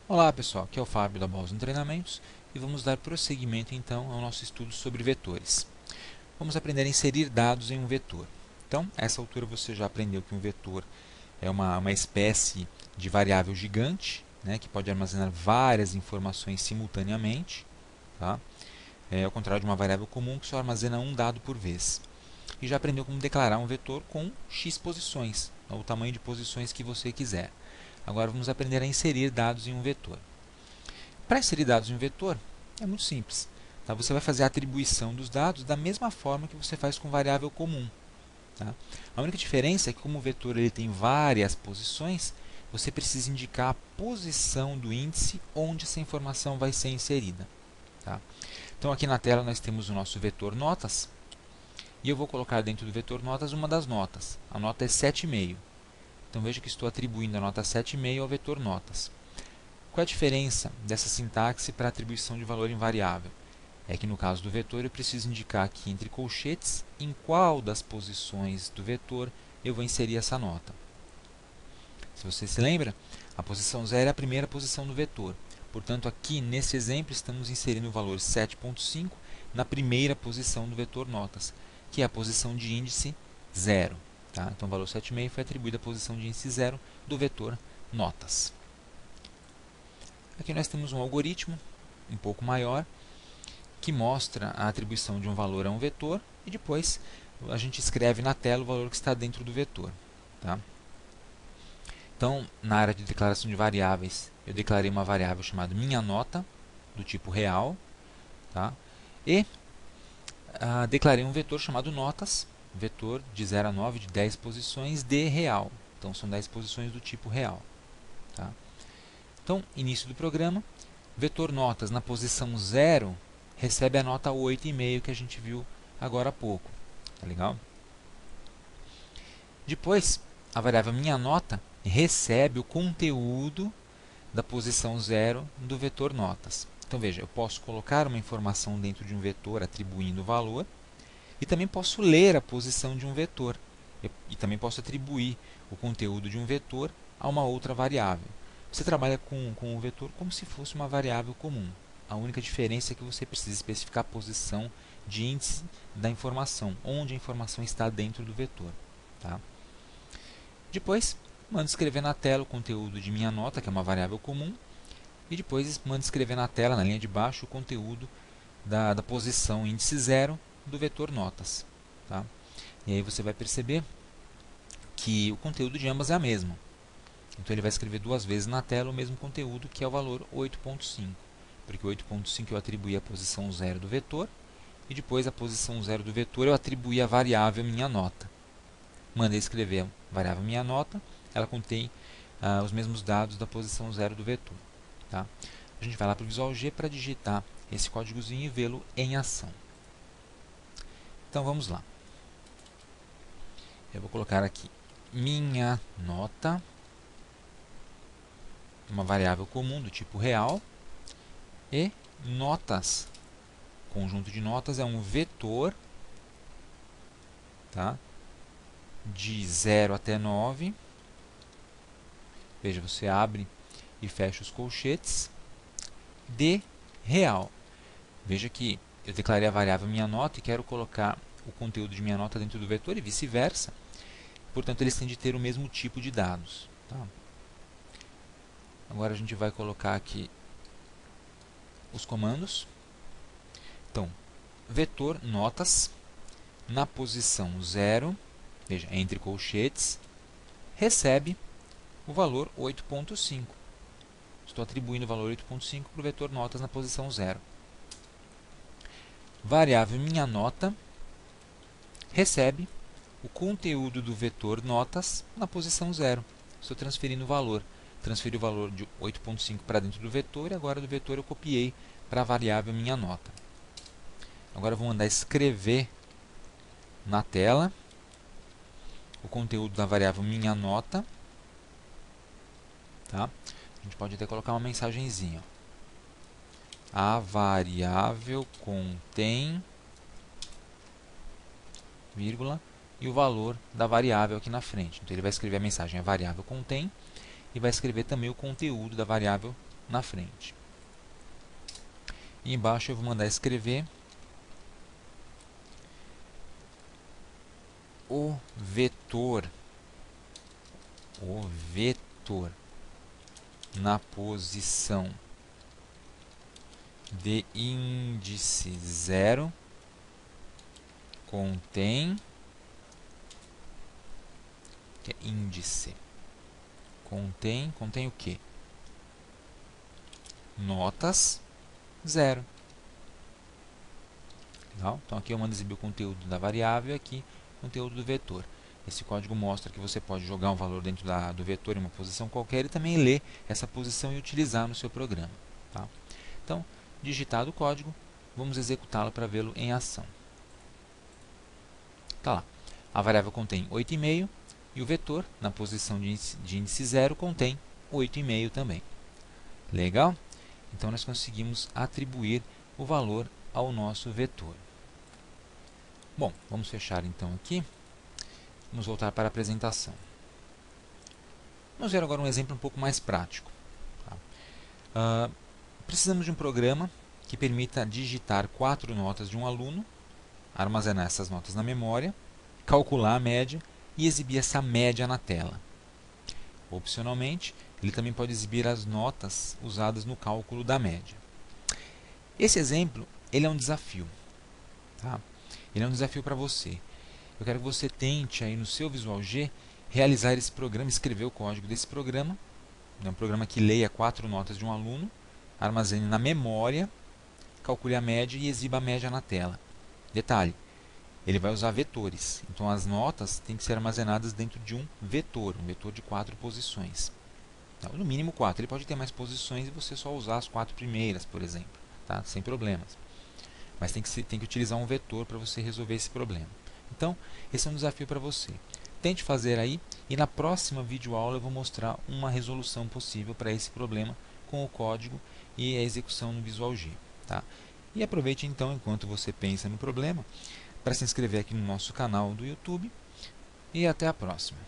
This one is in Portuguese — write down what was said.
Olá pessoal, aqui é o Fábio da Boston Treinamentos e vamos dar prosseguimento então ao nosso estudo sobre vetores. Vamos aprender a inserir dados em um vetor. Então, a essa altura você já aprendeu que um vetor é uma espécie de variável gigante, né, que pode armazenar várias informações simultaneamente, tá? Ao contrário de uma variável comum que só armazena um dado por vez. E já aprendeu como declarar um vetor com x posições, o tamanho de posições que você quiser. Agora vamos aprender a inserir dados em um vetor. Para inserir dados em um vetor, é muito simples. Tá? Você vai fazer a atribuição dos dados da mesma forma que você faz com variável comum. Tá? A única diferença é que, como o vetor ele tem várias posições, você precisa indicar a posição do índice onde essa informação vai ser inserida. Tá? Então, aqui na tela nós temos o nosso vetor notas, e eu vou colocar dentro do vetor notas uma das notas. A nota é 7,5. Então, veja que estou atribuindo a nota 7,5 ao vetor notas. Qual é a diferença dessa sintaxe para atribuição de valor em variável? É que no caso do vetor eu preciso indicar aqui entre colchetes em qual das posições do vetor eu vou inserir essa nota. Se você se lembra, a posição 0 é a primeira posição do vetor. Portanto, aqui nesse exemplo estamos inserindo o valor 7,5 na primeira posição do vetor notas, que é a posição de índice 0. Tá? Então, o valor 7,5 foi atribuído à posição de índice 0 do vetor notas. Aqui nós temos um algoritmo um pouco maior que mostra a atribuição de um valor a um vetor e depois a gente escreve na tela o valor que está dentro do vetor. Tá? Então, na área de declaração de variáveis, eu declarei uma variável chamada minha nota, do tipo real, tá? E declarei um vetor chamado notas, vetor de 0 a 9 de 10 posições de real. Então, são 10 posições do tipo real. Tá? Então, início do programa, vetor notas na posição 0 recebe a nota 8,5 que a gente viu agora há pouco. Tá legal? Depois, a variável minha nota recebe o conteúdo da posição 0 do vetor notas. Então, veja, eu posso colocar uma informação dentro de um vetor atribuindo o valor e também posso ler a posição de um vetor. E também posso atribuir o conteúdo de um vetor a uma outra variável. Você trabalha com o vetor como se fosse uma variável comum. A única diferença é que você precisa especificar a posição de índice da informação, onde a informação está dentro do vetor. Tá? Depois, mando escrever na tela o conteúdo de minha nota, que é uma variável comum, e depois mando escrever na tela, na linha de baixo, o conteúdo da posição índice 0 do vetor notas. Tá? E aí você vai perceber que o conteúdo de ambas é a mesma. Então ele vai escrever duas vezes na tela o mesmo conteúdo, que é o valor 8,5. Porque 8,5 eu atribuí a posição 0 do vetor, e depois a posição 0 do vetor eu atribuí a variável minha nota. Mandei escrever a variável minha nota, ela contém os mesmos dados da posição 0 do vetor. Tá? A gente vai lá para o Visual G para digitar esse códigozinho e vê-lo em ação. Então vamos lá. Eu vou colocar aqui minha nota, uma variável comum do tipo real, e notas. Conjunto de notas é um vetor, tá? De 0 até 9. Veja, você abre e fecha os colchetes de real. Veja que eu declarei a variável minha nota e quero colocar o conteúdo de minha nota dentro do vetor e vice-versa. Portanto, eles têm de ter o mesmo tipo de dados. Tá? Agora a gente vai colocar aqui os comandos. Então, vetor notas na posição 0, veja, entre colchetes, recebe o valor 8,5. Estou atribuindo o valor 8,5 para o vetor notas na posição 0. Variável minha nota recebe o conteúdo do vetor notas na posição 0. Estou transferindo o valor. Transferi o valor de 8,5 para dentro do vetor e agora do vetor eu copiei para a variável minha nota. Agora eu vou mandar escrever na tela o conteúdo da variável minha nota. Tá? A gente pode até colocar uma mensagenzinha. A variável contém, vírgula, e o valor da variável aqui na frente. Então ele vai escrever a mensagem a variável contém e vai escrever também o conteúdo da variável na frente. E embaixo eu vou mandar escrever o vetor na posição de índice 0 contém, que é índice, contém o quê? Notas 0. Legal? Então aqui eu mando exibir o conteúdo da variável e aqui o conteúdo do vetor. Esse código mostra que você pode jogar um valor dentro do vetor em uma posição qualquer e também ler essa posição e utilizar no seu programa. Tá? Então, digitado o código, vamos executá-lo para vê-lo em ação. Tá lá. A variável contém 8,5 e o vetor, na posição de índice 0, contém 8,5 também. Legal? Então, nós conseguimos atribuir o valor ao nosso vetor. Bom, vamos fechar então aqui. Vamos voltar para a apresentação. Vamos ver agora um exemplo um pouco mais prático. Tá? Precisamos de um programa que permita digitar 4 notas de um aluno, armazenar essas notas na memória, calcular a média e exibir essa média na tela. Opcionalmente, ele também pode exibir as notas usadas no cálculo da média. Esse exemplo ele é um desafio. Tá? Ele é um desafio para você. Eu quero que você tente aí no seu Visual G realizar esse programa, escrever o código desse programa. É um programa que leia 4 notas de um aluno, armazene na memória, calcule a média e exiba a média na tela. Detalhe, ele vai usar vetores. Então as notas têm que ser armazenadas dentro de um vetor de 4 posições. Então, no mínimo 4. Ele pode ter mais posições e você só usar as 4 primeiras, por exemplo, tá? Sem problemas. Mas tem que utilizar um vetor para você resolver esse problema. Então, esse é um desafio para você. Tente fazer aí e na próxima videoaula eu vou mostrar uma resolução possível para esse problema com o código e a execução no Visual G. Tá? E aproveite então, enquanto você pensa no problema, para se inscrever aqui no nosso canal do YouTube e até a próxima.